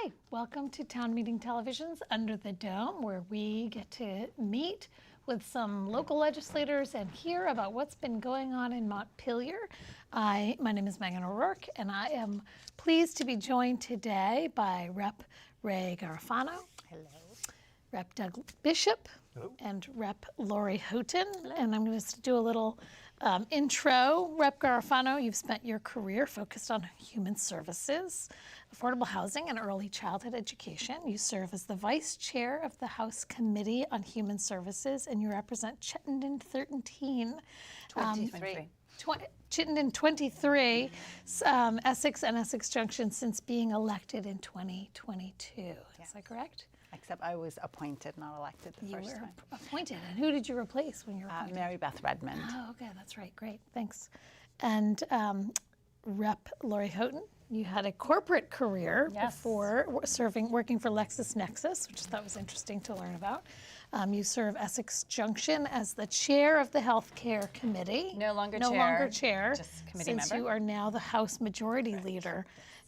Hi, welcome to Town Meeting Television's Under the Dome, where we get to meet with some local legislators and hear about what's been going on in Montpelier. My name is Megan O'Rourke, and I am pleased to be joined today by Rep. Ray Garofano. Hello. Rep. Doug Bishop. Hello. And Rep. Lori Houghton. And I'm going to do a little intro. Rep. Garofano, you've spent your career focused on human services, affordable housing, and early childhood education. You serve as the Vice Chair of the House Committee on Human Services, and you represent Chittenden 13. 23. Chittenden 23, Essex and Essex Junction since being elected in 2022. Is that correct? Except I was appointed, not elected the first time. Appointed. And who did you replace when you were appointed? Mary Beth Redmond. Oh, okay, that's right. Great, thanks. And Rep. Lori Houghton, you had a corporate career before working for LexisNexis, which I thought was interesting to learn about. You serve Essex Junction as the chair of the Healthcare Committee. No longer chair, just committee since member. You are now the House Majority Leader,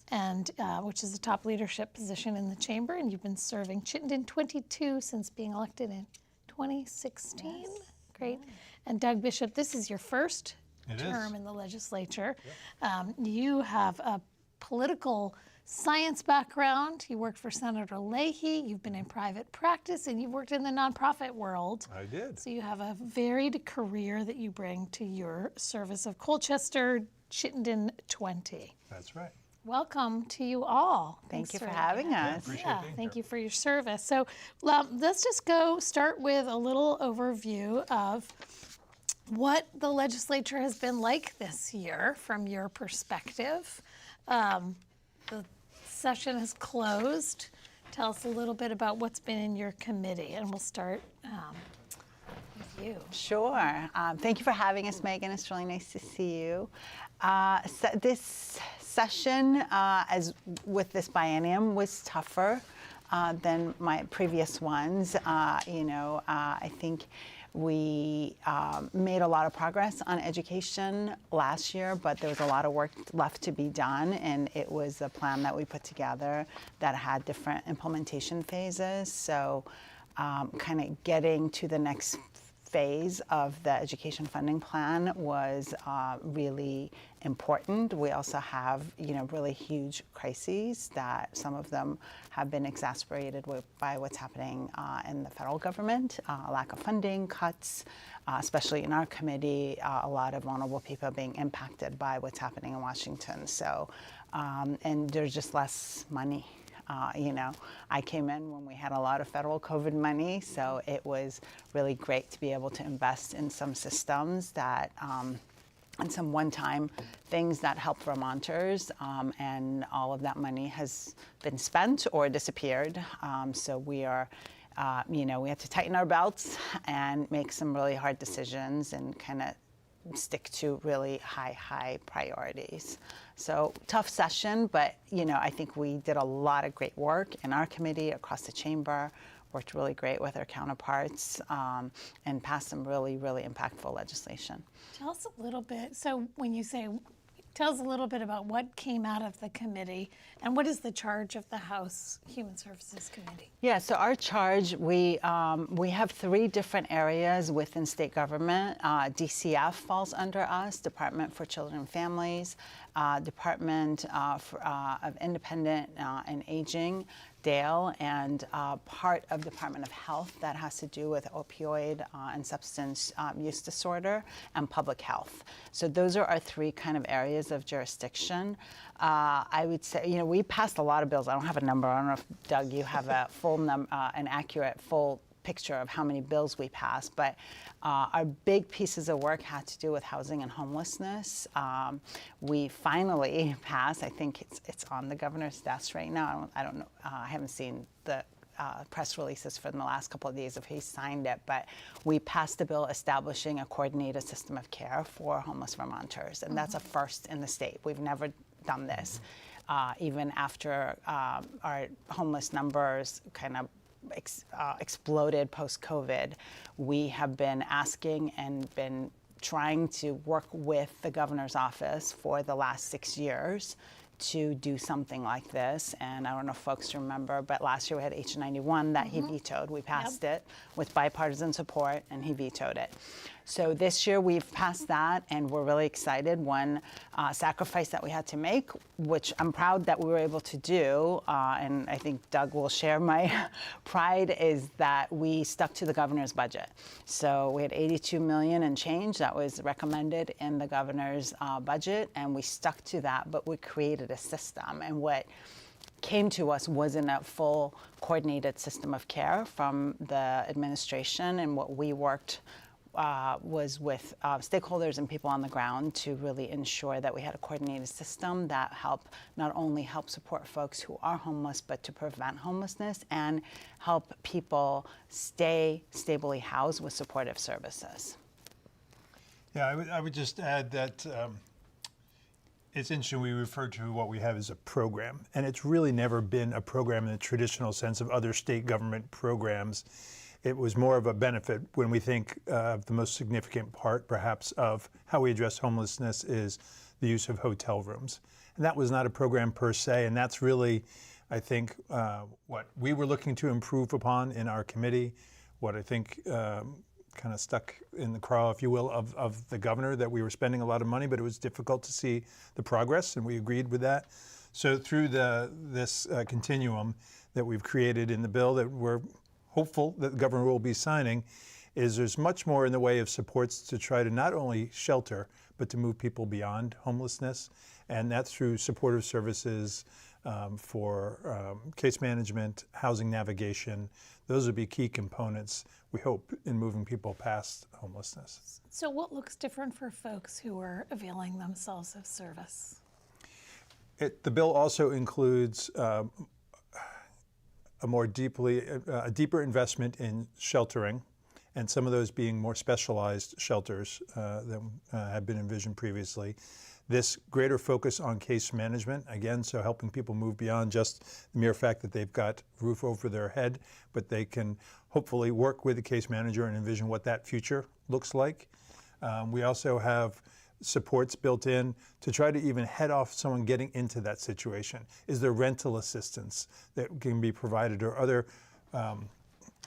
and which is a top leadership position in the chamber, and you've been serving Chittenden 22 since being elected in 2016. Yes. Great. And Doug Bishop, this is your first term is. in the legislature. You have a political science background. You worked for Senator Leahy. You've been in private practice, and you've worked in the nonprofit world. I did. So you have a varied career that you bring to your service of Colchester, Chittenden 20. That's right. Welcome to you all. Thank you for having having us. appreciate Yeah, being thank here. you for your service. So let's just start with a little overview of what the legislature has been like this year from your perspective. The session has closed. Tell us a little bit about what's been in your committee, and we'll start with you. Sure. Thank you for having us, Megan. It's really nice to see you. This session, as with this biennium, was tougher than my previous ones. I think we made a lot of progress on education last year, but there was a lot of work left to be done, and it was a plan that we put together that had different implementation phases. So kind of getting to the next phase of the education funding plan was really important. We also have, really huge crises that some of them have been exacerbated by what's happening in the federal government, lack of funding, cuts, especially in our committee, a lot of vulnerable people being impacted by what's happening in Washington. So, and there's just less money. I came in when we had a lot of federal COVID money, so it was really great to be able to invest in some systems that, and some one-time things that help Vermonters, and all of that money has been spent or disappeared. So we are, we had to tighten our belts and make some really hard decisions and kind of stick to really high priorities. So tough session, but I think we did a lot of great work in our committee, across the chamber, worked really great with our counterparts, and passed some really impactful legislation. Tell us a little bit, so when you say, tell us a little bit about what came out of the committee and what is the charge of the House Human Services Committee? Yeah, so our charge, we have 3 different areas within state government. DCF falls under us, Department for Children and Families, Department of Independent and Aging, Dale, and part of Department of Health that has to do with opioid and substance use disorder and public health. So those are our 3 kind of areas of jurisdiction. I would say, we passed a lot of bills. I don't have a number. I don't know if, Doug, you have a full an accurate full picture of how many bills we passed, but our big pieces of work had to do with housing and homelessness. We finally passed, I think it's on the governor's desk right now. I don't know, I haven't seen the press releases for the last couple of days if he signed it, but we passed a bill establishing a coordinated system of care for homeless Vermonters, and that's a first in the state. We've never done this. Even after our homeless numbers kind of exploded post-COVID, we have been asking and been trying to work with the governor's office for the last 6 years to do something like this. And I don't know if folks remember, but last year we had H91 that he vetoed. We passed it with bipartisan support, and he vetoed it. So this year we've passed that, and we're really excited. One sacrifice that we had to make, which I'm proud that we were able to do, and I think Doug will share my pride, is that we stuck to the governor's budget. So we had 82 million and change that was recommended in the governor's budget, and we stuck to that, but we created a system. And what came to us wasn't a full coordinated system of care from the administration, and what we worked was with stakeholders and people on the ground to really ensure that we had a coordinated system that not only help support folks who are homeless, but to prevent homelessness and help people stay stably housed with supportive services. Yeah, I would just add that it's interesting we refer to what we have as a program, and it's really never been a program in the traditional sense of other state government programs. It was more of a benefit when we think of the most significant part, perhaps, of how we address homelessness is the use of hotel rooms. And that was not a program per se, and that's really, I think, what we were looking to improve upon in our committee, what I think kind of stuck in the craw, if you will, of the governor, that we were spending a lot of money, but it was difficult to see the progress, and we agreed with that. So through this continuum that we've created in the bill that we're hopeful that the governor will be signing, is there's much more in the way of supports to try to not only shelter, but to move people beyond homelessness. And that's through supportive services for case management, housing navigation. Those would be key components, we hope, in moving people past homelessness. So what looks different for folks who are availing themselves of service? The bill also includes a deeper investment in sheltering, and some of those being more specialized shelters than had been envisioned previously. This greater focus on case management, again, so helping people move beyond just the mere fact that they've got a roof over their head, but they can hopefully work with the case manager and envision what that future looks like. We also have supports built in to try to even head off someone getting into that situation. Is there rental assistance that can be provided, or other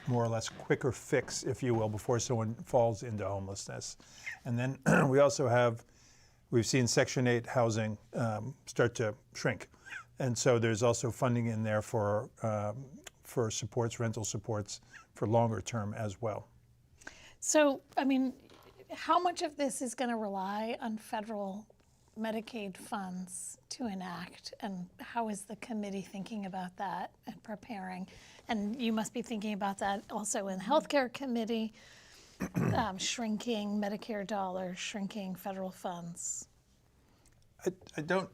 more or less quicker fix, if you will, before someone falls into homelessness? And then we've seen Section 8 housing start to shrink. And so there's also funding in there for supports, rental supports for longer term as well. So, I mean, how much of this is going to rely on federal Medicaid funds to enact, and how is the committee thinking about that and preparing? And you must be thinking about that also in the healthcare committee, shrinking Medicare dollars, shrinking federal funds. I don't,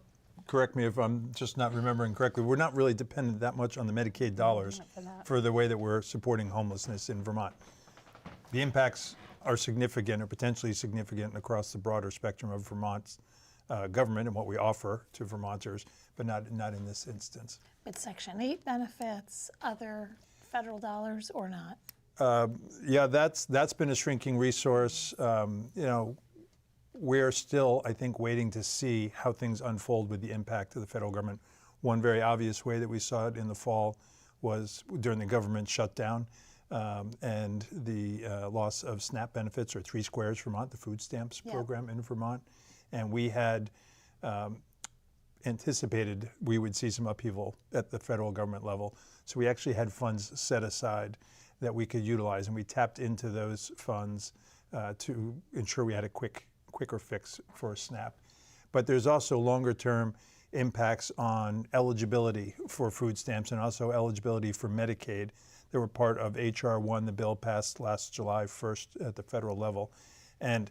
correct me if I'm just not remembering correctly, we're not really dependent that much on the Medicaid dollars for the way that we're supporting homelessness in Vermont. The impacts are significant, or potentially significant, across the broader spectrum of Vermont's government and what we offer to Vermonters, but not in this instance. With Section 8 benefits, other federal dollars, or not? Yeah, that's been a shrinking resource. We're still, I think, waiting to see how things unfold with the impact of the federal government. One very obvious way that we saw it in the fall was during the government shutdown. And the loss of SNAP benefits, or 3 Squares Vermont, the food stamps program in Vermont. And we had anticipated we would see some upheaval at the federal government level. So we actually had funds set aside that we could utilize, and we tapped into those funds to ensure we had a quicker fix for SNAP. But there's also longer term impacts on eligibility for food stamps and also eligibility for Medicaid. They were part of H.R. 1, the bill passed last July 1st at the federal level. And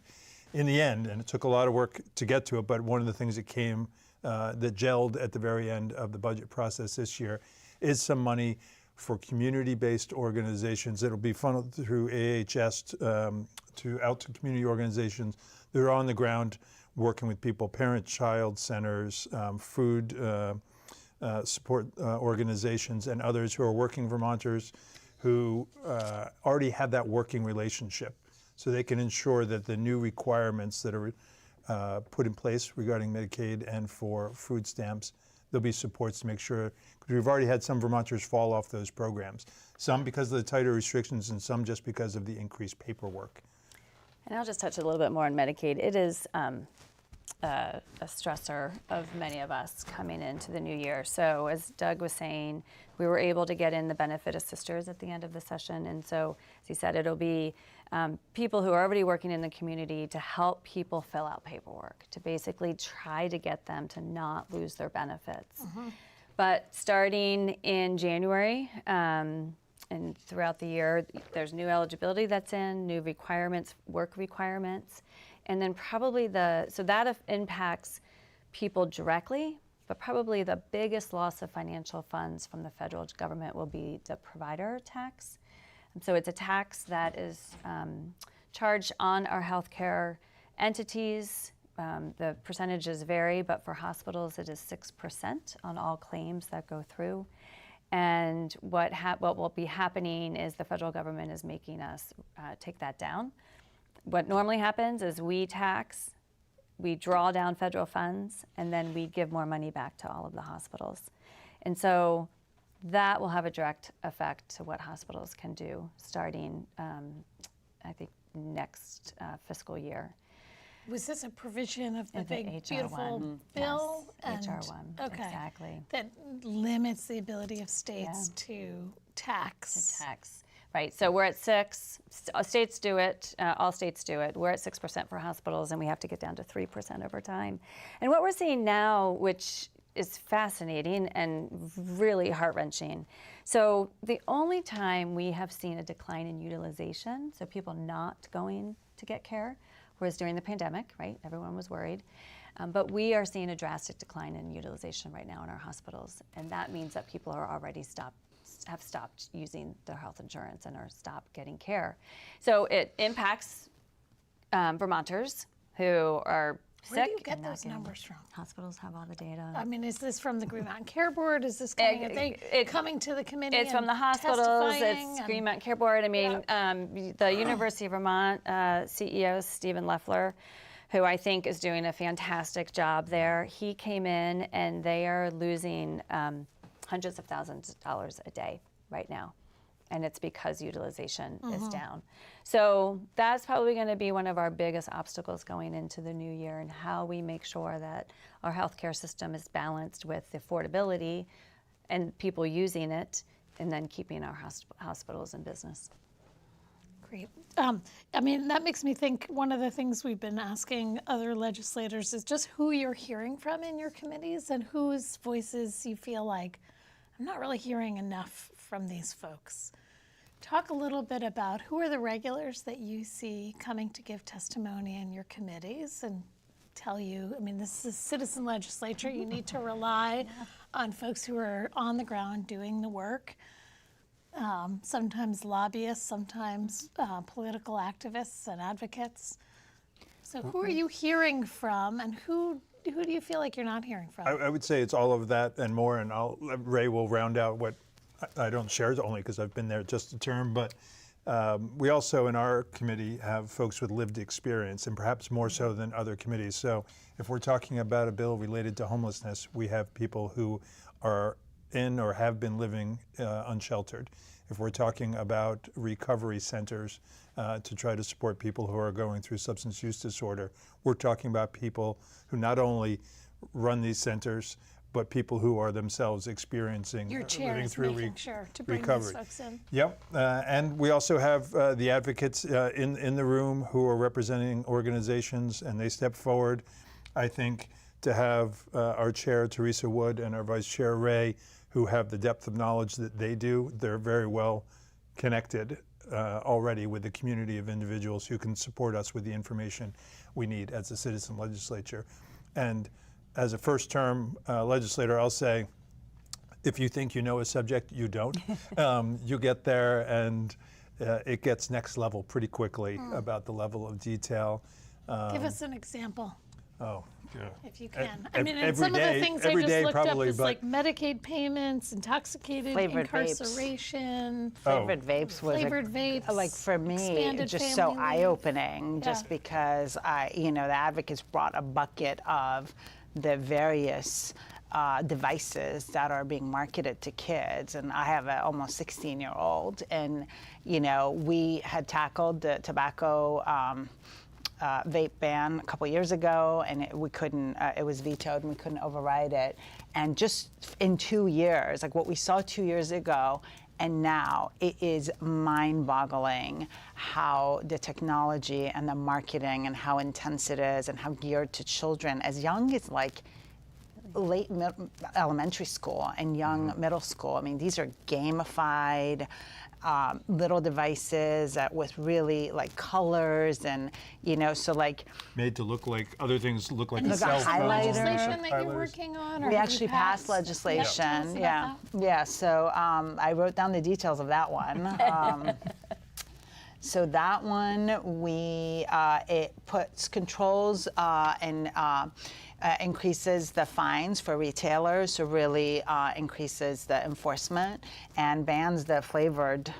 in the end, and it took a lot of work to get to it, but one of the things that came, that gelled at the very end of the budget process this year, is some money for community-based organizations that will be funneled through AHS out to community organizations that are on the ground working with people, parent-child centers, food support organizations, and others who are working Vermonters who already have that working relationship, so they can ensure that the new requirements that are put in place regarding Medicaid and for food stamps there'll be supports to make sure, because we've already had some Vermonters fall off those programs. Some because of the tighter restrictions and some just because of the increased paperwork. And I'll just touch a little bit more on Medicaid. It is a stressor of many of us coming into the new year. So as Doug was saying, we were able to get in the benefit assisters at the end of the session. And so, as he said, it'll be people who are already working in the community to help people fill out paperwork, to basically try to get them to not lose their benefits. But starting in January, and throughout the year, there's new eligibility that's in, new requirements, work requirements, and then probably so that impacts people directly, but probably the biggest loss of financial funds from the federal government will be the provider tax. And so it's a tax that is charged on our healthcare entities. The percentages vary, but for hospitals it is 6% on all claims that go through. And what will be happening is the federal government is making us take that down. What normally happens is we tax, we draw down federal funds, and then we give more money back to all of the hospitals. And so that will have a direct effect to what hospitals can do starting, I think, next fiscal year. Was this a provision of the The big, HR1. beautiful bill? Yes, HR1, Okay. exactly. That limits the ability of states to tax. Tax, right? So we're at 6. States do it. All states do it. We're at 6% for hospitals, and we have to get down to 3% over time. And what we're seeing now, which is fascinating and really heart-wrenching. So the only time we have seen a decline in utilization, so people not going to get care, was during the pandemic, right? Everyone was worried. But we are seeing a drastic decline in utilization right now in our hospitals. And that means that people are already have stopped using their health insurance and are stopped getting care. So it impacts Vermonters who are sick. Where do you get and not those getting- numbers from? Hospitals have all the data. I mean, is this from the Green Mountain Care Board? Is this coming, are they coming to the committee It's from and the hospitals, testifying it's and- Green Mountain Care Board. I mean, the University of Vermont CEO, Stephen Loeffler, who I think is doing a fantastic job there, he came in and they are losing hundreds of thousands of dollars a day right now. And it's because utilization is down. So that's probably going to be one of our biggest obstacles going into the new year, and how we make sure that our healthcare system is balanced with affordability and people using it, and then keeping our hospitals in business. Great. I mean, that makes me think one of the things we've been asking other legislators is just who you're hearing from in your committees and whose voices you feel like, I'm not really hearing enough from these folks. Talk a little bit about who are the regulars that you see coming to give testimony in your committees and tell you, I mean, this is a citizen legislature. You need to rely on folks who are on the ground doing the work. Sometimes lobbyists, sometimes political activists and advocates. So who are you hearing from, and who do you feel like you're not hearing from? I would say it's all of that and more, and Ray will round out what I don't share, only because I've been there just a term, but we also in our committee have folks with lived experience, and perhaps more so than other committees. So if we're talking about a bill related to homelessness, we have people who are in or have been living unsheltered. If we're talking about recovery centers to try to support people who are going through substance use disorder, we're talking about people who not only run these centers, but people who are themselves experiencing Your chair living is through making sure to bring recovery. these folks in. Yep, and we also have the advocates in the room who are representing organizations, and they step forward. I think to have our chair, Teresa Wood, and our vice chair, Ray, who have the depth of knowledge that they do, they're very well connected already with the community of individuals who can support us with the information we need as a citizen legislature. And as a first-term legislator, I'll say, if you think you know a subject, you don't. You get there, and it gets next level pretty quickly about the level of detail. Give us an example, Oh, yeah. if you can. I ev- mean, and every some of day- the things I every just day looked up probably, is but- like Medicaid payments, intoxicated Flavored vapes. incarceration, Flavored vapes was flavored vapes, like for me expanded just so family leave. eye-opening, just Yeah. because the advocates brought a bucket of the various devices that are being marketed to kids. And I have an almost 16-year-old, and we had tackled the tobacco vape ban a couple years ago, and we couldn't. It was vetoed, and we couldn't override it. And just in 2 years, like what we saw 2 years ago, and now, it is mind-boggling how the technology and the marketing and how intense it is, and how geared to children as young as like late elementary school and young middle school. I mean, these are gamified little devices with really like colors, and so like Made to look like other things, look like And a is cell there phone. some highlighter. legislation that you're Highlighters. working on? Or we have you actually passed Tell us legislation. about Yeah, that. yeah. So I wrote down the details of that one. So that one, it puts controls and increases the fines for retailers, so really increases the enforcement and bans the flavored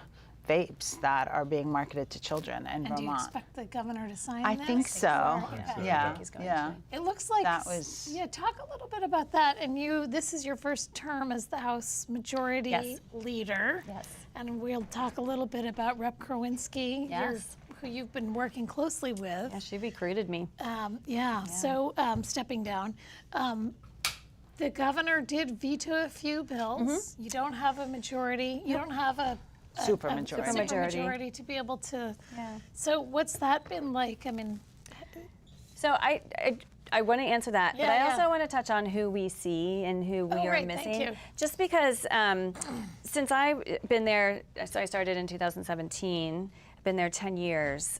vapes that are being marketed to children in And do you Vermont. expect the governor to sign I that? think so. Okay. Yeah, he's going yeah. to. It looks like That was- yeah. Talk a little bit about that. And this is your first term as the House Majority Yes. Leader. Yes. And we'll talk a little bit about Rep. Krawinski, Yes. who you've been working closely with. Yeah, she recruited me. So stepping down. The governor did veto a few bills. You don't have a majority. You don't have a Supermajority. supermajority to be able to. Yeah. So what's that been like? I mean, So I want to answer that, but Yeah, I yeah. also want to touch on who we see and who we are right, thank missing. you. Just because since I've been there, so I started in 2017. Been there 10 years.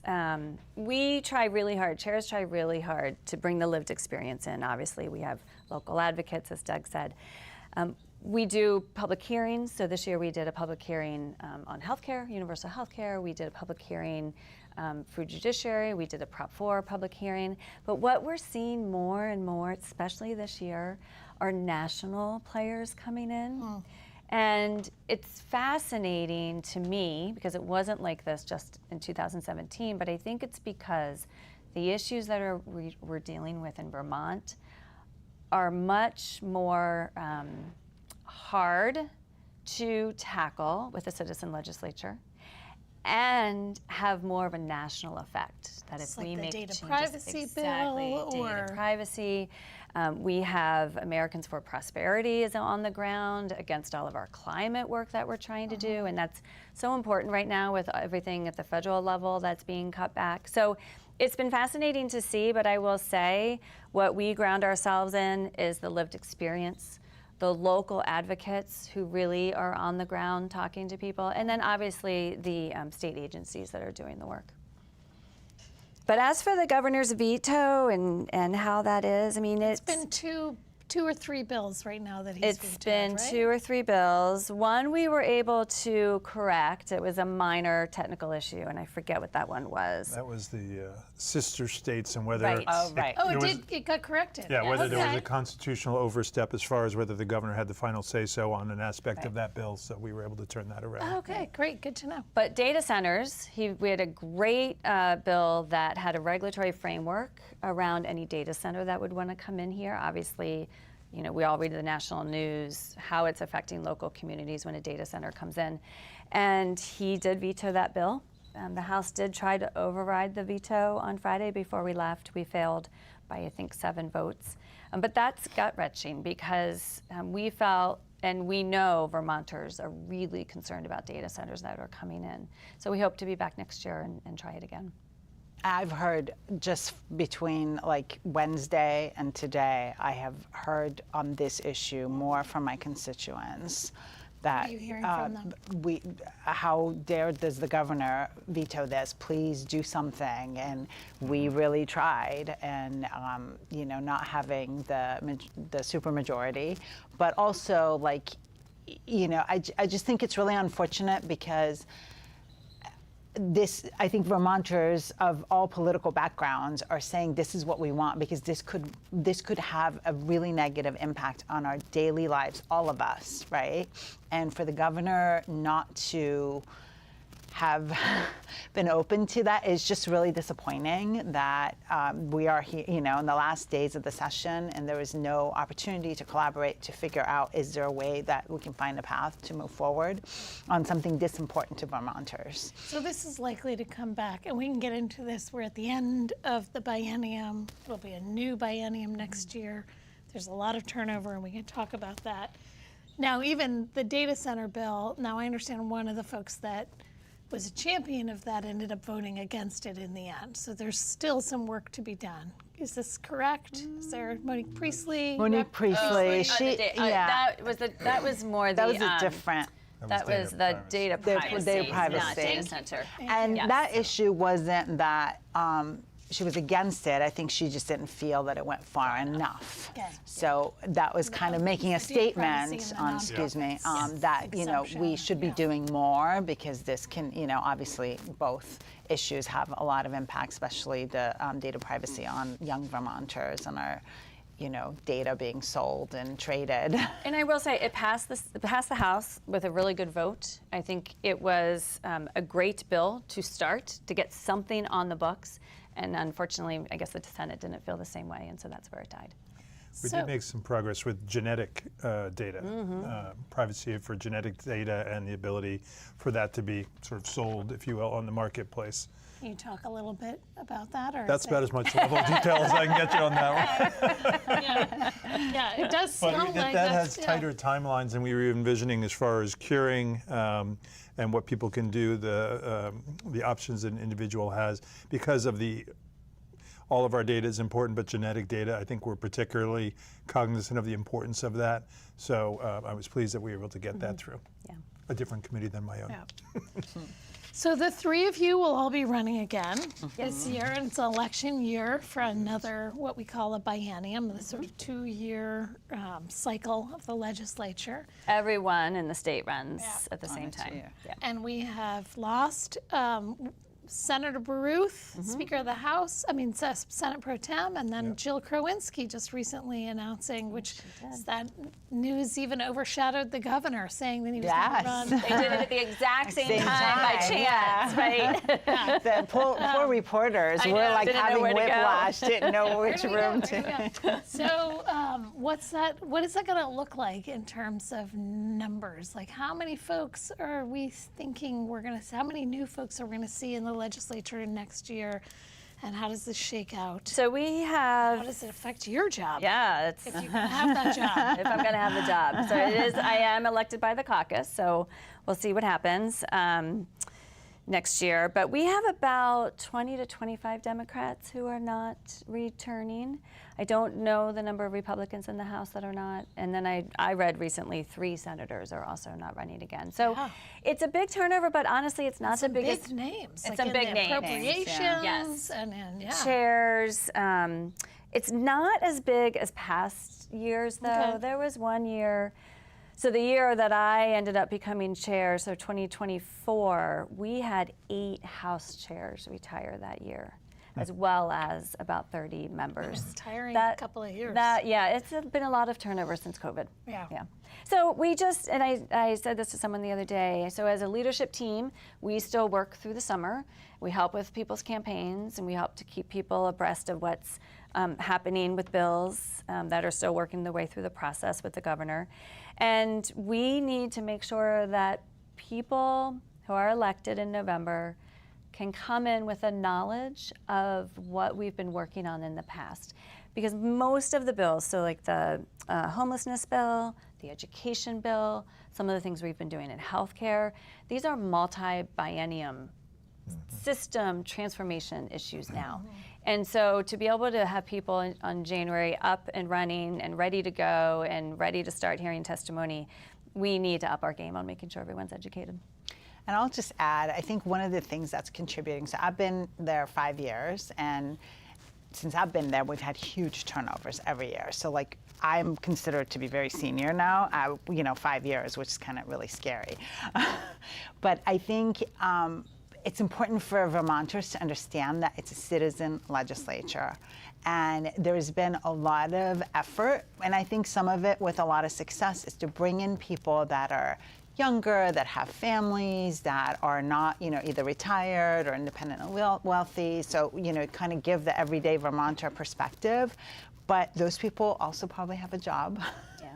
We try really hard, chairs try really hard to bring the lived experience in. Obviously, we have local advocates, as Doug said. We do public hearings. So this year we did a public hearing on healthcare, universal healthcare. We did a public hearing for judiciary. We did a Prop 4 public hearing. But what we're seeing more and more, especially this year, are national players coming in. And it's fascinating to me because it wasn't like this just in 2017, but I think it's because the issues that we're dealing with in Vermont are much more hard to tackle with a citizen legislature and have more of a national effect. That It's if like we the make data changes, privacy exactly, bill data or- privacy. We have Americans for Prosperity is on the ground against all of our climate work that we're trying to do, and that's so important right now with everything at the federal level that's being cut back. So it's been fascinating to see, but I will say what we ground ourselves in is the lived experience, the local advocates who really are on the ground talking to people, and then obviously the state agencies that are doing the work. But as for the governor's veto and how that is, I mean, it's been two or three bills right now that he's It's vetoed, been right? 2 or 3 bills. One we were able to correct. It was a minor technical issue, and I forget what that one was. That was the sister states and whether Right. Oh, right. Oh, it was- it got corrected. Yeah, whether there was Okay. a constitutional overstep as far as whether the governor had the final say-so on an aspect of Right. that bill, so we were able to turn that around. Okay, great, good to know. But data centers, we had a great bill that had a regulatory framework around any data center that would want to come in here. Obviously, we all read the national news, how it's affecting local communities when a data center comes in. And he did veto that bill. The House did try to override the veto on Friday before we left. We failed by, I think, 7 votes. But that's gut-wrenching because we felt, and we know Vermonters are really concerned about data centers that are coming in. So we hope to be back next year and try it again. I've heard just between like Wednesday and today, I have heard on this issue more from my constituents that What are you hearing from them? how dare does the governor veto this? Please do something. And we really tried, and not having the supermajority, but also like, I just think it's really unfortunate because I think Vermonters of all political backgrounds are saying this is what we want because this could have a really negative impact on our daily lives, all of us, right? And for the governor not to have been open to that. It's just really disappointing that we are here, in the last days of the session, and there was no opportunity to collaborate to figure out, is there a way that we can find a path to move forward on something this important to Vermonters. So this is likely to come back, and we can get into this. We're at the end of the biennium. There'll be a new biennium next year. There's a lot of turnover, and we can talk about that. Now, even the data center bill, now I understand one of the folks that was a champion of that ended up voting against it in the end. So there's still some work to be done. Is this correct? Is there Monique Priestley? Monique Priestley, that was more the that was a different. That was the data privacy, not data center. And Yes. that issue wasn't that she was against it. I think she just didn't feel that it went far enough. Okay. So that was kind of making a It's the data privacy statement and on, the excuse me, nonprofits. that, we Exemption, should be yeah. doing more because this can, obviously both issues have a lot of impact, especially the data privacy on young Vermonters and our, data being sold and traded. And I will say, it passed the House with a really good vote. I think it was a great bill to start, to get something on the books. And unfortunately, I guess the Senate didn't feel the same way, and so that's where it died. We So- did make some progress with genetic data, privacy for genetic data, and the ability for that to be sort of sold, if you will, on the marketplace. Can you talk a little bit about that? Or That's is about it- as much level of detail as I can get you on that one. Yeah, it does But sound like that that's, has tighter timelines than we were envisioning as far as curing and what people can do, the options an individual has because of all of our data is important, but genetic data, I think we're particularly cognizant of the importance of that. So I was pleased that we were able to get that through. Yeah. A different committee than my own. Yeah. So the three of you will all be running again this year, and it's an election year for another, what we call a biennium, the sort of 2-year cycle of the legislature. Everyone in the state runs Yeah. at the same it, time. yeah. Yeah. And we have lost Senator Baruth, Speaker of the House, Senate Pro Tem, and then Jill Krowinski just recently announcing, which is that news even overshadowed the governor, saying that he was going Yes. to run. They did it at the exact same Same time by time, chance, right? The poor reporters I were know, like didn't know having where to go. whiplash, didn't know Where which do we room go? to. Where do we go? So what is that going to look like in terms of numbers? Like how many folks are we thinking how many new folks are we going to see in the legislature next year? And how does this shake out? So we How have, does it affect your job? yeah, it's, If you can have that job. if I'm going to have the job. So I am elected by the caucus, so we'll see what happens next year. But we have about 20 to 25 Democrats who are not returning. I don't know the number of Republicans in the House that are not. And then I read recently 3 senators are also not running again. So Yeah. it's a big turnover, but honestly, it's not the Some biggest. big names. It's like some in big the names. appropriations. Yes. And yeah. Chairs. It's not as big as past years, though. Okay. There was one year, so the year that I ended up becoming chair, so 2024, we had 8 House chairs retire that year, as well as about 30 members. Tiring a couple of years. It's been a lot of turnover since COVID. Yeah. So we just, and I said this to someone the other day, so as a leadership team, we still work through the summer. We help with people's campaigns, and we help to keep people abreast of what's happening with bills that are still working their way through the process with the governor. And we need to make sure that people who are elected in November can come in with a knowledge of what we've been working on in the past. Because most of the bills, so like the homelessness bill, the education bill, some of the things we've been doing in healthcare, these are multi-biennium system transformation issues now. And so to be able to have people on January up and running and ready to go and ready to start hearing testimony, we need to up our game on making sure everyone's educated. And I'll just add, I think one of the things that's contributing, so I've been there 5 years, and since I've been there, we've had huge turnovers every year. So like, I'm considered to be very senior now, 5 years, which is kind of really scary. But I think it's important for Vermonters to understand that it's a citizen legislature. And there's been a lot of effort, and I think some of it with a lot of success, is to bring in people that are younger, that have families, that are not, either retired or independently wealthy. So, kind of give the everyday Vermonter perspective. But those people also probably have a job. Yeah.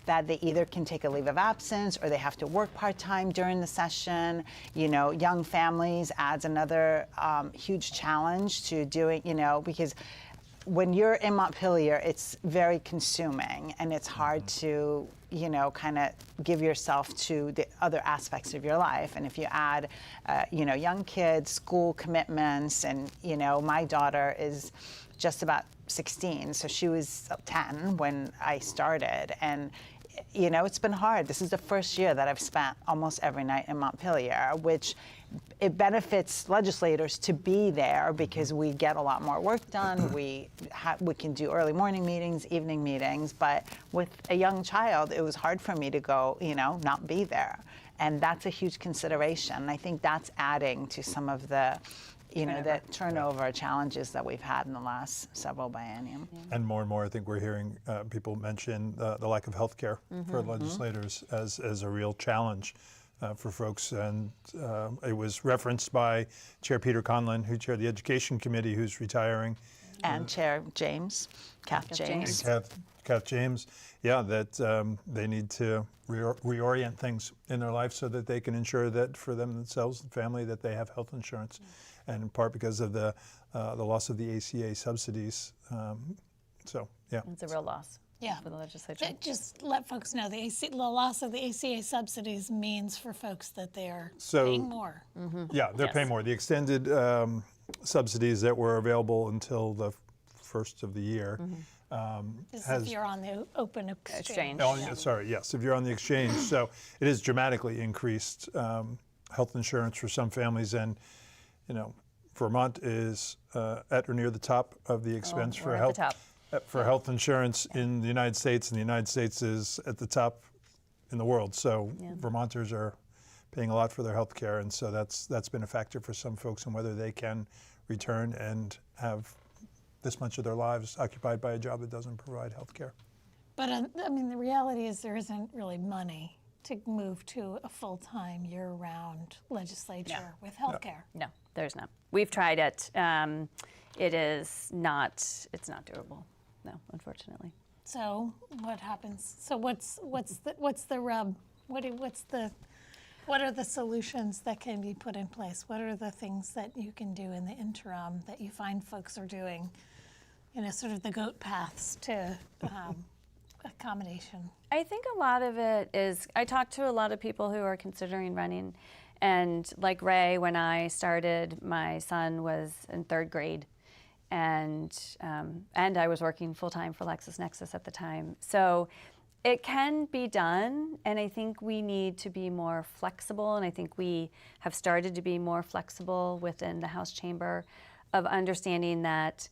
That they either can take a leave of absence or they have to work part-time during the session. Young families adds another huge challenge to doing, because when you're in Montpelier, it's very consuming and it's hard to, kind of give yourself to the other aspects of your life. And if you add, young kids, school commitments, and, my daughter is just about 16, so she was 10 when I started. And it's been hard. This is the first year that I've spent almost every night in Montpelier, which it benefits legislators to be there because we get a lot more work done. We can do early morning meetings, evening meetings, but with a young child, it was hard for me to go, not be there. And that's a huge consideration. I think that's adding to some of the the turnover challenges that we've had in the last several biennium. And more, I think we're hearing people mention the lack of health care for legislators as a real challenge for folks. And it was referenced by Chair Peter Conlon, who chaired the Education Committee, who's retiring. And Chair James, Kath James. Kath James, that they need to reorient things in their life so that they can ensure that for themselves and family that they have health insurance. And in part because of the loss of the ACA subsidies. It's a real loss for the legislature. Just let folks know the loss of the ACA subsidies means for folks that they are paying more. Yeah, they're paying more. The extended subsidies that were available until the first of the year. If you're on the open exchange. If you're on the exchange. So it has dramatically increased health insurance for some families, and Vermont is at or near the top of the expense for health insurance in the United States, and the United States is at the top in the world. So Vermonters are paying a lot for their health care, and so that's been a factor for some folks in whether they can return and have this much of their lives occupied by a job that doesn't provide health care. But the reality is there isn't really money to move to a full-time, year-round legislature with health care. No, there's not. We've tried it. It's not doable. No, unfortunately. So what happens? So what's the rub? What are the solutions that can be put in place? What are the things that you can do in the interim that you find folks are doing? Sort of the goat paths to accommodation. I think a lot of it is, I talk to a lot of people who are considering running, and like Ray, when I started, my son was in 3rd grade, and I was working full-time for LexisNexis at the time. So it can be done, and I think we need to be more flexible, and I think we have started to be more flexible within the House chamber of understanding that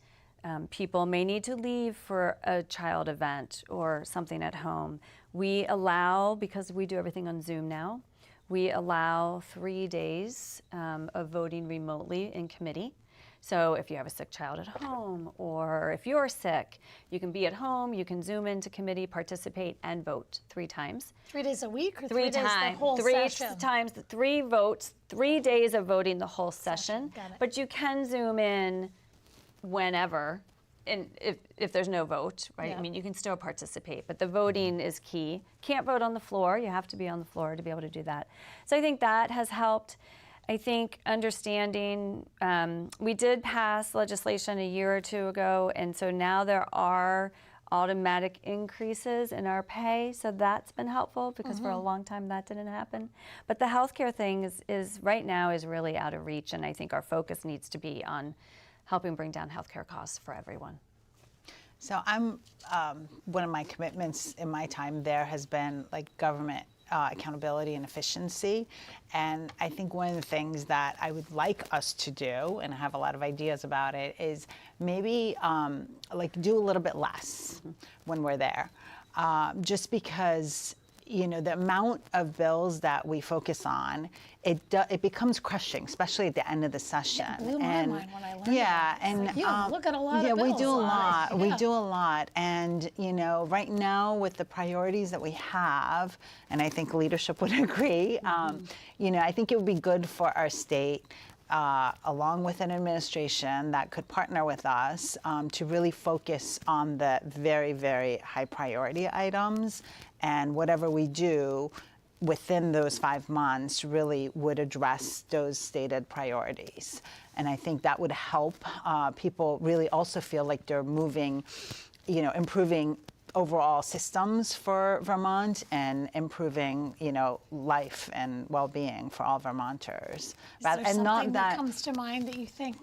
people may need to leave for a child event or something at home. We allow, because we do everything on Zoom now, we allow 3 days of voting remotely in committee. So if you have a sick child at home, or if you're sick, you can be at home, you can Zoom into committee, participate, and vote 3 times. 3 days a week, or 3 days the whole session? 3 times, 3 votes, 3 days of voting the whole session. Got it. But you can Zoom in whenever, and if there's no vote, right? Yeah. I mean, you can still participate, but the voting is key. Can't vote on the floor. You have to be on the floor to be able to do that. So I think that has helped. I think understanding, we did pass legislation a year or 2 ago, and so now there are automatic increases in our pay, so that's been helpful because for a long time that didn't happen. But the healthcare thing is right now is really out of reach, and I think our focus needs to be on helping bring down healthcare costs for everyone. So I'm, one of my commitments in my time there has been like government accountability and efficiency. And I think one of the things that I would like us to do, and I have a lot of ideas about it, is maybe like do a little bit less when we're there. Just because, the amount of bills that we focus on, it becomes crushing, especially at the end of the session. It blew my mind when I learned Yeah, about this. and Like, you look at a lot of yeah, we bills. do a lot. We Yeah. do a lot, and right now with the priorities that we have, and I think leadership would agree. I think it would be good for our state. Along with an administration that could partner with us to really focus on the very, very high priority items, and whatever we do within those 5 months really would address those stated priorities. And I think that would help people really also feel like they're moving, improving overall systems for Vermont and improving, life and well-being for all Vermonters. Is there and something not that comes to mind that you think,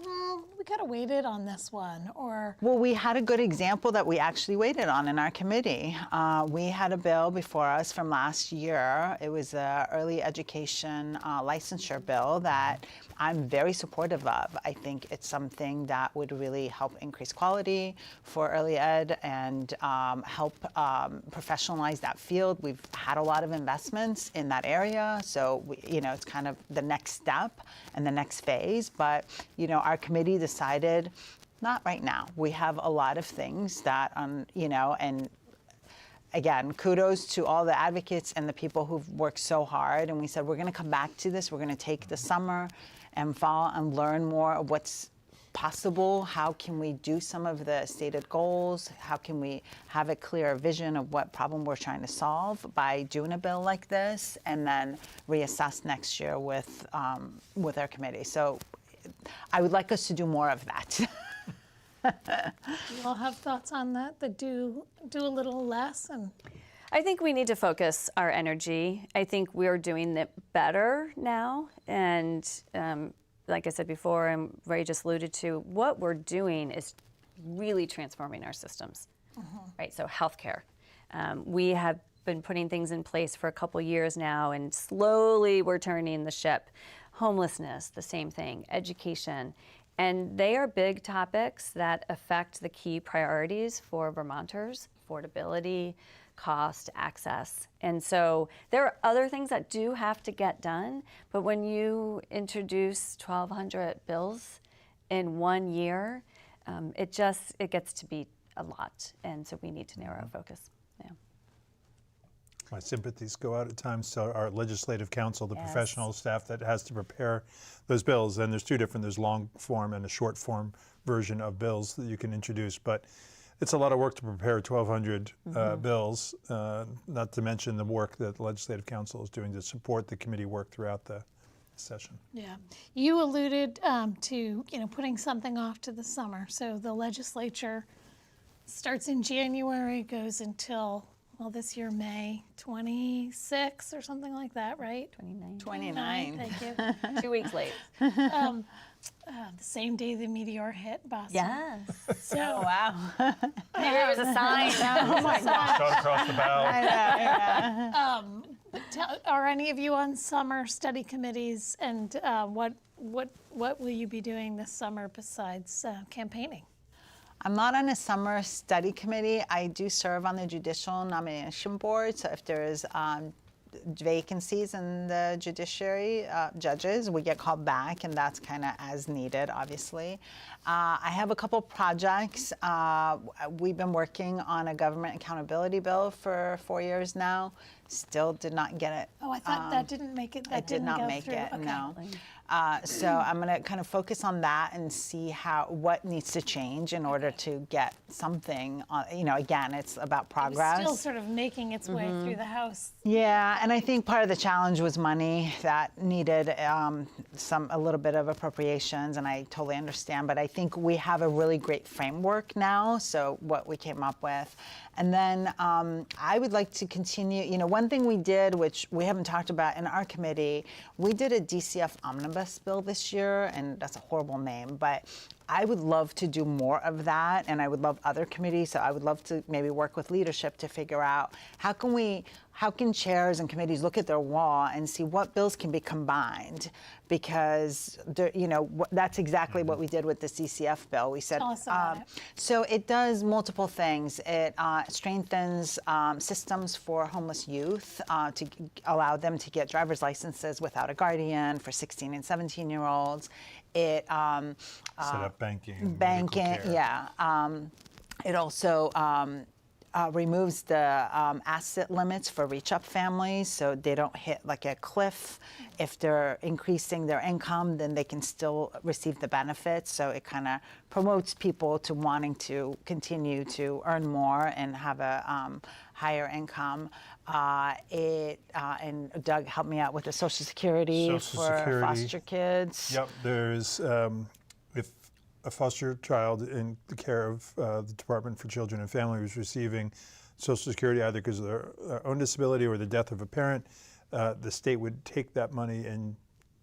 we could have waited on this one, or? Well, we had a good example that we actually waited on in our committee. We had a bill before us from last year. It was an early education licensure bill that I'm very supportive of. I think it's something that would really help increase quality for early ed and help professionalize that field. We've had a lot of investments in that area, so it's kind of the next step and the next phase. But our committee decided not right now. We have a lot of things that and again, kudos to all the advocates and the people who've worked so hard. And we said, we're going to come back to this. We're going to take the summer and fall and learn more of what's possible. How can we do some of the stated goals? How can we have a clear vision of what problem we're trying to solve by doing a bill like this, and then reassess next year with our committee. So I would like us to do more of that. You all have thoughts on that do a little less? And I think we need to focus our energy. I think we're doing it better now. And like I said before, and Ray just alluded to, what we're doing is really transforming our systems, right? So healthcare. We have been putting things in place for a couple years now, and slowly we're turning the ship. Homelessness, the same thing, education. And they are big topics that affect the key priorities for Vermonters: affordability, cost, access. And so there are other things that do have to get done, but when you introduce 1,200 bills in 1 year, it gets to be a lot. And so we need to narrow our focus. Yeah. My sympathies go out at times to our legislative council, the Yes. professional staff that has to prepare those bills. And there's two different, there's long form and a short form version of bills that you can introduce. But it's a lot of work to prepare 1,200 bills, not to mention the work that the legislative council is doing to support the committee work throughout the session. yeah, you alluded to putting something off to the summer. So the legislature starts in January, goes until, well, this year, May 26 or something like that, right? 29. 29. Thank you. 2 weeks late. The same day the meteor hit Boston. Yes. So, Wow. Maybe it was a sign. oh my God. Shot across the bow. Are any of you on summer study committees, and what will you be doing this summer besides campaigning? I'm not on a summer study committee. I do serve on the Judicial Nomination Board, so if there's vacancies in the judiciary, judges, we get called back, and that's kind of as needed, obviously. I have a couple projects. We've been working on a government accountability bill for 4 years now. Still did not get it. Oh, I thought that didn't make it. That It did didn't not go make through. it, Okay. no. So I'm going to kind of focus on that and see what needs to change in order to get something. Again, it's about progress. It's still sort of making its way through the House. Yeah, and I think part of the challenge was money that needed a little bit of appropriations, and I totally understand. But I think we have a really great framework now. So what we came up with, and then I would like to continue. One thing we did, which we haven't talked about in our committee, we did a DCF omnibus bill this year, and that's a horrible name, but I would love to do more of that, and I would love other committees. So I would love to maybe work with leadership to figure out how can chairs and committees look at their law and see what bills can be combined, because that's exactly what we did with the CCF bill. We said, Tell us about it. so it does multiple things. It strengthens systems for homeless youth to allow them to get driver's licenses without a guardian for 16 and 17-year-olds. It Set up banking. banking, medical care. yeah. It also removes the asset limits for reach-up families, so they don't hit like a cliff. If they're increasing their income, then they can still receive the benefits. So it kind of promotes people to wanting to continue to earn more and have a higher income. And Doug helped me out with the Social Security Social for Security. foster kids. Yep, there's, if a foster child in the care of the Department for Children and Family was receiving Social Security either because of their own disability or the death of a parent, the state would take that money and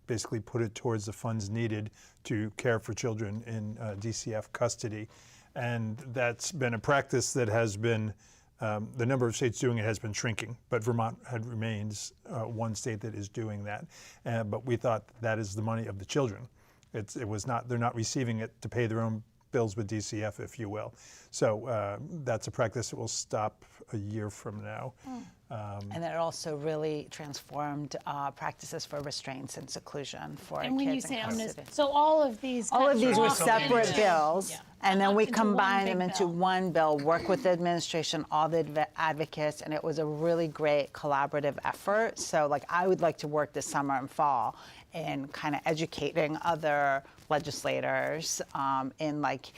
basically put it towards the funds needed to care for children in DCF custody. And that's been a practice that has been, the number of states doing it has been shrinking, but Vermont remains one state that is doing that. But we thought that is the money of the children. They're not receiving it to pay their own bills with DCF, if you will. So that's a practice that will stop a year from now. And then it also really transformed practices for restraints and seclusion for And when you kids say in custody. so all of these. All kind of these were walk separate into- bills, Yeah. and then we Into one combined big them into bill. one bill, work with the administration, all the advocates, and it was a really great collaborative effort. So like I would like to work this summer and fall in kind of educating other legislators in like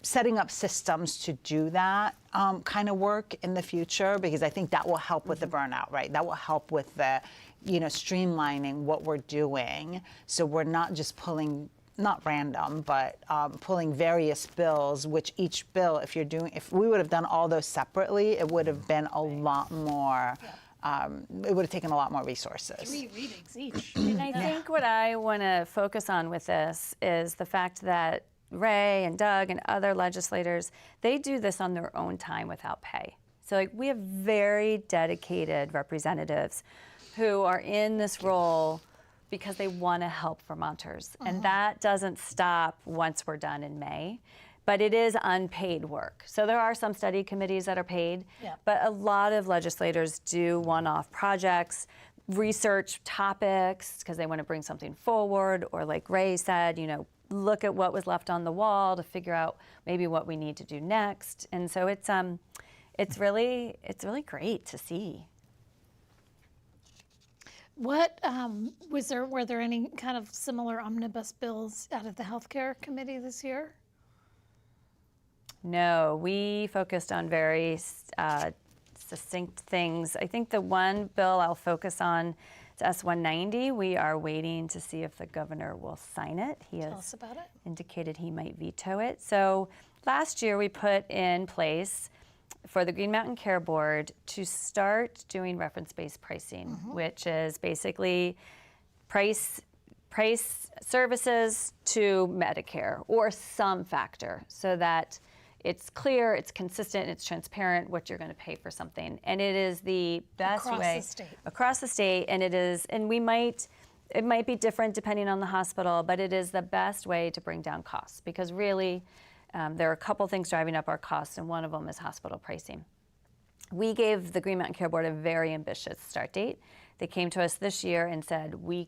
setting up systems to do that kind of work in the future, because I think that will help with the burnout, right? That will help with the, streamlining what we're doing. So we're not just pulling, not random, but pulling various bills, which each bill, if we would have done all those separately, it would have been a lot more, it would have taken a lot more resources. 3 readings each. And I think what I want to focus on with this is the fact that Ray and Doug and other legislators, they do this on their own time without pay. So like we have very dedicated representatives who are in this role because they want to help Vermonters. And that doesn't stop once we're done in May. But it is unpaid work. So there are some study committees that are paid, but a lot of legislators do one-off projects, research topics because they want to bring something forward, or like Ray said, look at what was left on the wall to figure out maybe what we need to do next. And so it's really great to see. What were there any kind of similar omnibus bills out of the healthcare committee this year? No, we focused on very succinct things. I think the one bill I'll focus on is S-190. We are waiting to see if the governor will sign it. He Tell has us about it. indicated he might veto it. So last year we put in place for the Green Mountain Care Board to start doing reference-based pricing, which is basically price services to Medicare or some factor, so that it's clear, it's consistent, it's transparent what you're going to pay for something. And it is the best Across way the state. across the state, and it might be different depending on the hospital, but it is the best way to bring down costs, because really there are a couple things driving up our costs, and one of them is hospital pricing. We gave the Green Mountain Care Board a very ambitious start date. They came to us this year and said, we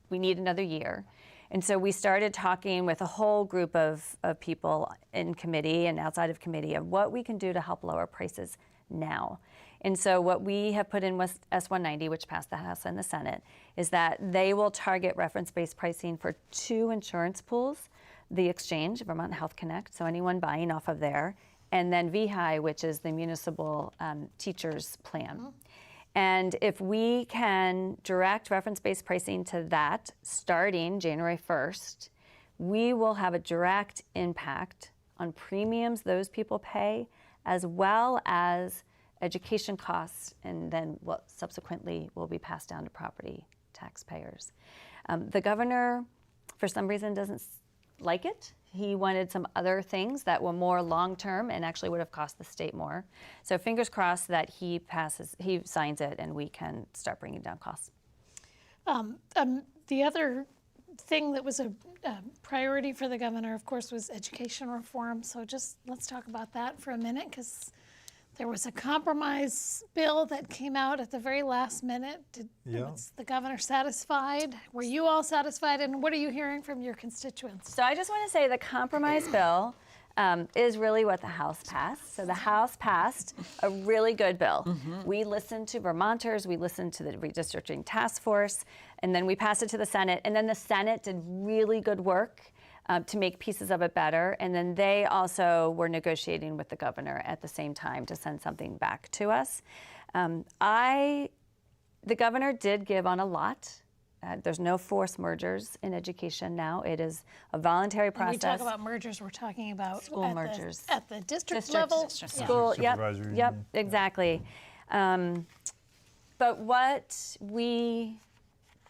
need another year. And so we started talking with a whole group of people in committee and outside of committee of what we can do to help lower prices now. And so what we have put in with S-190, which passed the House and the Senate, is that they will target reference-based pricing for 2 insurance pools, the Exchange, Vermont Health Connect, so anyone buying off of there, and then VHI, which is the municipal teachers plan. And if we can direct reference-based pricing to that starting January 1st, we will have a direct impact on premiums those people pay, as well as education costs, and then what subsequently will be passed down to property taxpayers. The governor, for some reason, doesn't like it. He wanted some other things that were more long-term and actually would have cost the state more. So fingers crossed that he signs it, and we can start bringing down costs. The other thing that was a priority for the governor, of course, was education reform. So just let's talk about that for a minute, because there was a compromise bill that came out at the very last minute. Was the governor satisfied? Were you all satisfied? And what are you hearing from your constituents? So I just want to say the compromise bill is really what the House passed. So the House passed a really good bill. We listened to Vermonters, we listened to the redistricting task force, and then we passed it to the Senate. And then the Senate did really good work to make pieces of it better. And then they also were negotiating with the governor at the same time to send something back to us. The governor did give on a lot. There's no forced mergers in education now. It is a voluntary process. When we talk about mergers, we're talking about school mergers. At the district level? School, yep, exactly. But what we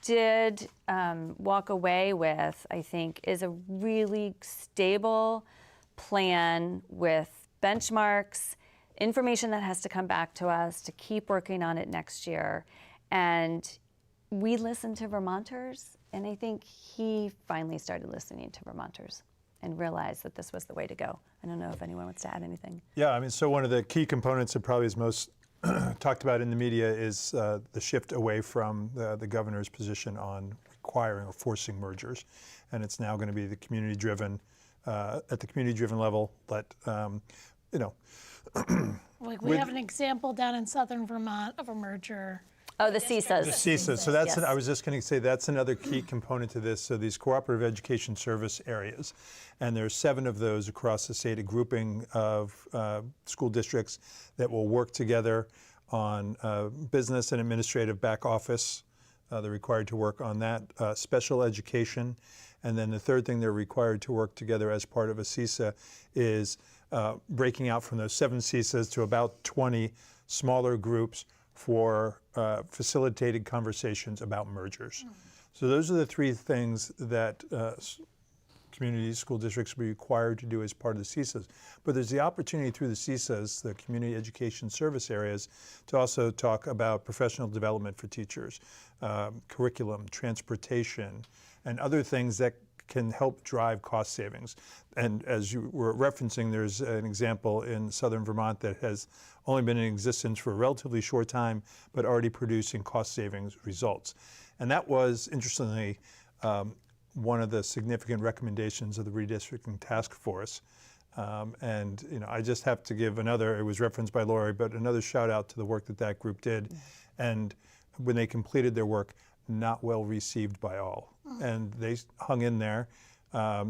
did walk away with, I think, is a really stable plan with benchmarks, information that has to come back to us to keep working on it next year. And we listened to Vermonters, and I think he finally started listening to Vermonters and realized that this was the way to go. I don't know if anyone wants to add anything. Yeah, I mean, so one of the key components that probably is most talked about in the media is the shift away from the governor's position on requiring or forcing mergers, and it's now going to be the community-driven, at the community-driven level. But Like we have an example down in southern Vermont of a merger. Oh, the CISAs. The CISAs. So that's, Yes. I was just going to say, that's another key component to this. So these cooperative education service areas, and there's 7 of those across the state, a grouping of school districts that will work together on business and administrative back office. They're required to work on that, special education. And then the third thing they're required to work together as part of a CISA is breaking out from those 7 CISAs to about 20 smaller groups for facilitated conversations about mergers. So those are the 3 things that community school districts will be required to do as part of the CISAs. But there's the opportunity through the CISAs, the community education service areas, to also talk about professional development for teachers, curriculum, transportation, and other things that can help drive cost savings. And as you were referencing, there's an example in southern Vermont that has only been in existence for a relatively short time, but already producing cost savings results. And that was, interestingly, one of the significant recommendations of the redistricting task force. And I just have to give another, it was referenced by Lori, but another shout out to the work that that group did. And when they completed their work, not well received by all. And they hung in there.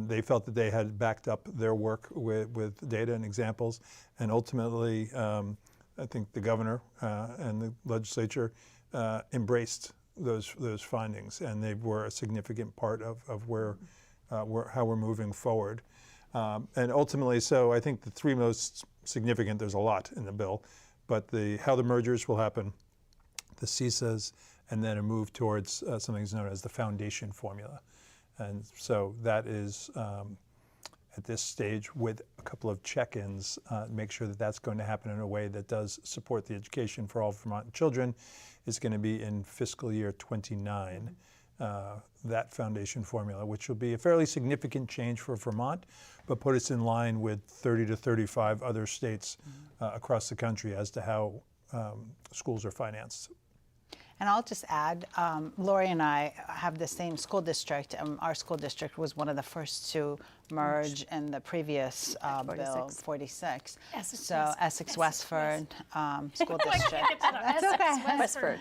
They felt that they had backed up their work with data and examples. And ultimately, I think the governor and the legislature embraced those findings, and they were a significant part of how we're moving forward. And ultimately, so I think the 3 most significant, there's a lot in the bill, but how the mergers will happen, the CISAs, and then a move towards something that's known as the foundation formula. And so that is, at this stage, with a couple of check-ins, make sure that that's going to happen in a way that does support the education for all Vermont children, is going to be in fiscal year 29, that foundation formula, which will be a fairly significant change for Vermont, but put us in line with 30 to 35 other states across the country as to how schools are financed. And I'll just add, Lori and I have the same school district. Our school district was one of the first to merge in the previous bill, 46. Essex Westford School District. That's okay. Westford.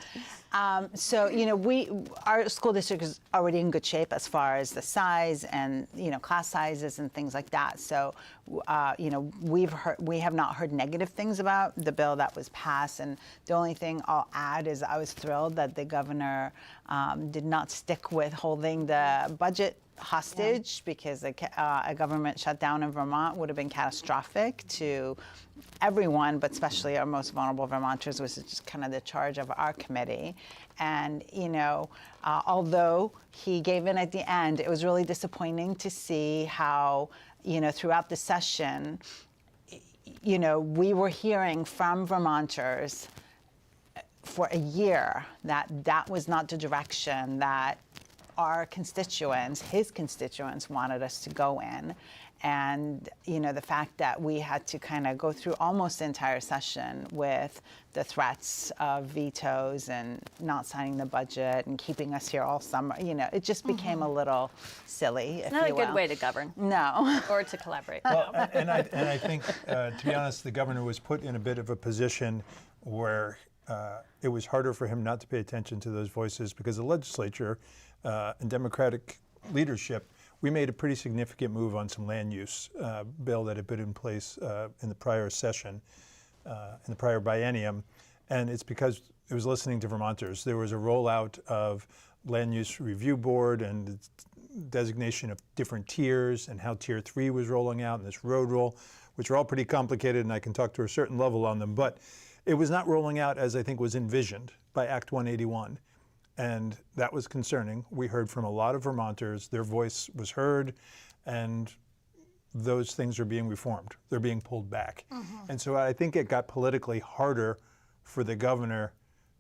So our school district is already in good shape as far as the size and class sizes and things like that. So we have not heard negative things about the bill that was passed. And the only thing I'll add is I was thrilled that the governor did not stick with holding the budget hostage because a government shutdown in Vermont would have been catastrophic to everyone, but especially our most vulnerable Vermonters, which is just kind of the charge of our committee. And, although he gave in at the end, it was really disappointing to see how, throughout the session, we were hearing from Vermonters for a year that was not the direction that our constituents, his constituents, wanted us to go in. And, the fact that we had to kind of go through almost the entire session with the threats of vetoes and not signing the budget and keeping us here all summer, it just became a little silly, if Not a you will. good way to govern. No. Or to collaborate. Well, and I think, to be honest, the governor was put in a bit of a position where it was harder for him not to pay attention to those voices because the legislature and Democratic leadership, we made a pretty significant move on some land use bill that had been in place in the prior session, in the prior biennium, and it's because it was listening to Vermonters. There was a rollout of land use review board and designation of different tiers and how tier 3 was rolling out and this road rule, which are all pretty complicated, and I can talk to a certain level on them, but it was not rolling out as I think was envisioned by Act 181. And that was concerning. We heard from a lot of Vermonters. Their voice was heard, and those things are being reformed. They're being pulled back. And so I think it got politically harder for the governor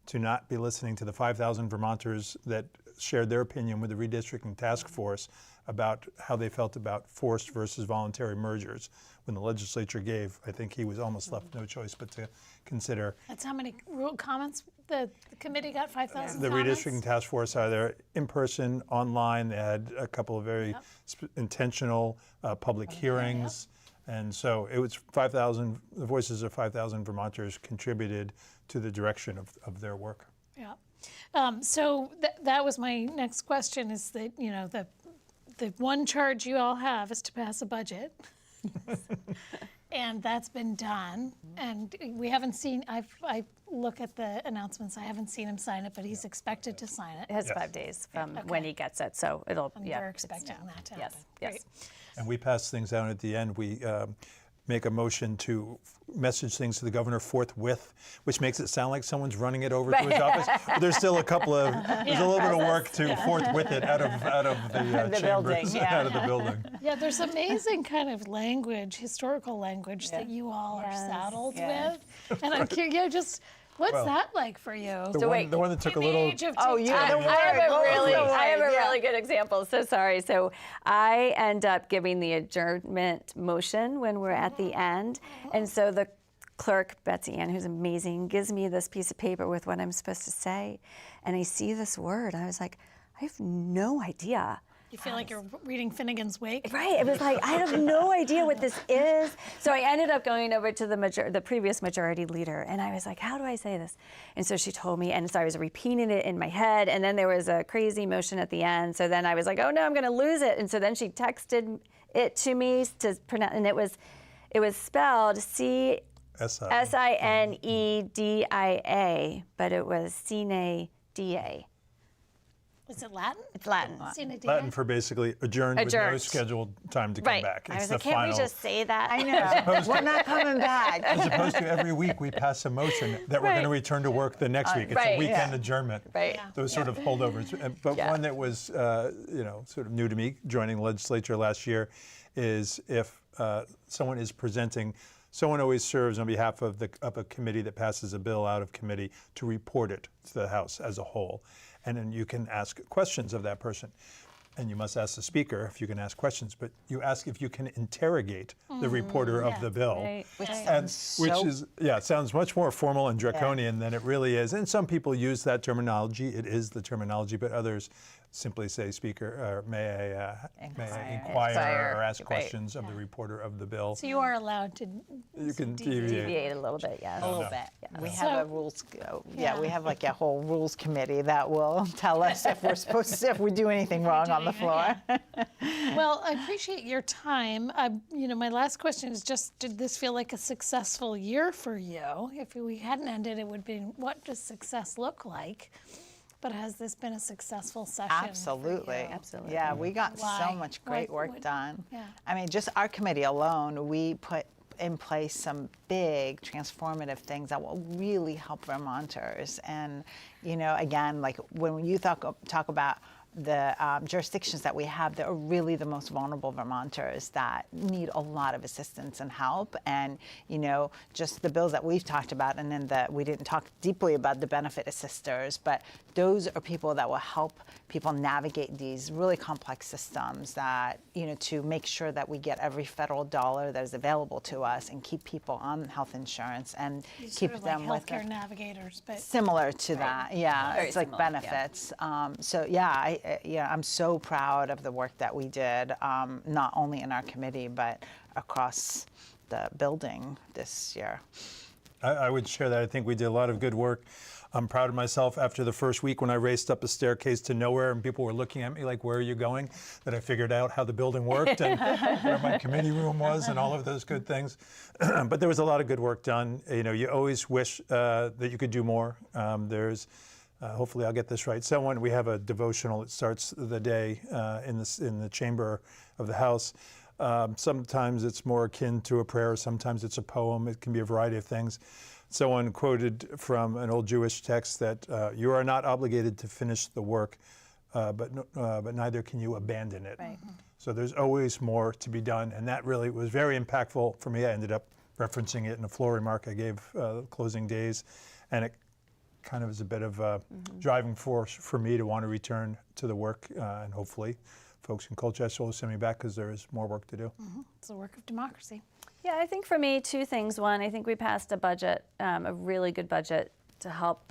to not be listening to the 5,000 Vermonters that shared their opinion with the redistricting task force about how they felt about forced versus voluntary mergers. When the legislature gave, I think he was almost left no choice but to consider. That's how many comments the committee got, 5,000 The comments? redistricting task force, either in person, online. They had a couple of very intentional public hearings. And so it was 5,000, the voices of 5,000 Vermonters contributed to the direction of their work. Yeah. So that was my next question is that, the one charge you all have is to pass a budget. And that's been done. And we haven't seen, I look at the announcements, I haven't seen him sign it, but he's expected to sign it. It has 5 days from when he gets it, so it'll, And yeah. we're expecting that to happen. Yes, yes. Great. And we pass things out at the end. We make a motion to message things to the governor forthwith, which makes it sound like someone's running it over to his office. But there's still there's a little bit of work to forthwith it out of the The chambers, building, yeah. out of the building. Yeah, there's amazing kind of language, historical language that you all are saddled Yeah. with. And I'm curious, what's that like for you? The one that took a In the little. age of Oh, you TikTok. don't I have worry. I have a Yeah. really good example. So sorry. So I end up giving the adjournment motion when we're at the end, and so the clerk, Betsy Ann, who's amazing, gives me this piece of paper with what I'm supposed to say, and I see this word. I was like, I have no idea. You feel like you're reading Finnegan's Wake? Right. It was like, I have no idea what this is. So I ended up going over to the previous majority leader, and I was like, how do I say this? And so she told me, and so I was repeating it in my head, and then there was a crazy motion at the end. So then I was like, oh no, I'm going to lose it. And so then she texted it to me to pronounce, and it was spelled Sinedia, but it was Sine Da. Is it Latin? It's Latin. Sine Die? Latin for basically adjourned with no Adjourned. scheduled time to come Right. back. I It's was the like, can't final. we just say that? I know. We're not coming back. As opposed to every week we pass a motion that we're going to Right. return to work the next week. It's right, a weekend yeah. adjournment. Right. Yeah. Those sort of holdovers. But Yeah. one that was, sort of new to me joining the legislature last year is if someone is presenting, someone always serves on behalf of a committee that passes a bill out of committee to report it to the House as a whole. And then you can ask questions of that person. And you must ask the speaker if you can ask questions, but you ask if you can interrogate the reporter of the bill. Right. Which And it sounds much more formal and draconian than it really is. And some people use that terminology. It is the terminology, but others simply say, "Speaker, or may I inquire or ask Right. questions of the reporter of the bill?" So you are allowed to You can Deviate a little bit, yes. A little bit. We So- have a rules. Yeah. We have like a whole rules committee that will tell us if we're supposed to, if we do anything wrong on the floor. Well, I appreciate your time. My last question is just, did this feel like a successful year for you? If we hadn't ended, it would be, what does success look like? but has this been a successful session? for Absolutely. you? Absolutely. Yeah, we got Why? so much great work done. Yeah. I mean, just our committee alone, we put in place some big transformative things that will really help Vermonters. And, you know, again, like when you talk about the jurisdictions that we have that are really the most vulnerable Vermonters that need a lot of assistance and help. And, you know, just the bills that we've talked about, and then we didn't talk deeply about the benefit assisters, but those are people that will help people navigate these really complex systems that, you know, to make sure that we get every federal dollar that is available to us and keep people on health insurance and These keep sort of them like with healthcare navigators, but similar to that, yeah. Very It's like similar, yeah. benefits. So yeah, I'm so proud of the work that we did, not only in our committee but across the building this year. I would share that. I think we did a lot of good work. I'm proud of myself after the first week when I raced up a staircase to nowhere and people were looking at me like, where are you going? That I figured out how the building worked and where my committee room was and all of those good things. But there was a lot of good work done. You know, you always wish that you could do more. Hopefully I'll get this right. We have a devotional that starts the day in the chamber of the House. Sometimes it's more akin to a prayer, sometimes it's a poem, it can be a variety of things. Someone quoted from an old Jewish text that you are not obligated to finish the work, but neither can you abandon it. Right. So there's always more to be done, and that really was very impactful for me. I ended up referencing it in a floor remark I gave closing days, and it kind of is a bit of a driving force for me to want to return to the work, and hopefully folks in Colchester will send me back because there is more work to do. it's the work of democracy. Yeah, I think for me, two things. One, I think we passed a budget, a really good budget to help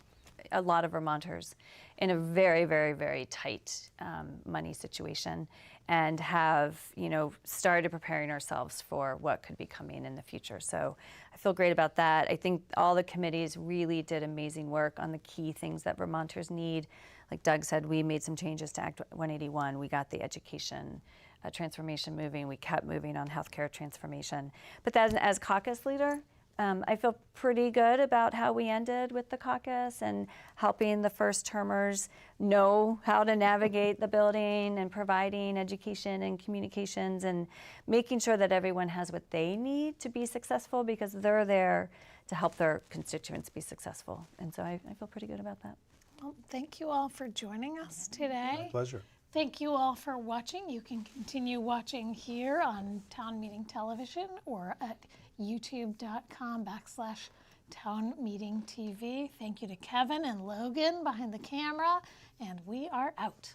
a lot of Vermonters in a very, very, very tight money situation, and have, you know, started preparing ourselves for what could be coming in the future. So I feel great about that. I think all the committees really did amazing work on the key things that Vermonters need. Like Doug said, we made some changes to Act 181. We got the education transformation moving. We kept moving on healthcare transformation. But as caucus leader, I feel pretty good about how we ended with the caucus and helping the first termers know how to navigate the building and providing education and communications and making sure that everyone has what they need to be successful, because they're there to help their constituents be successful. And so I feel pretty good about that. Well, thank you all for joining us today. Pleasure. Thank you all for watching. You can continue watching here on Town Meeting Television or at youtube.com/Town Meeting TV. Thank you to Kevin and Logan behind the camera, and we are out.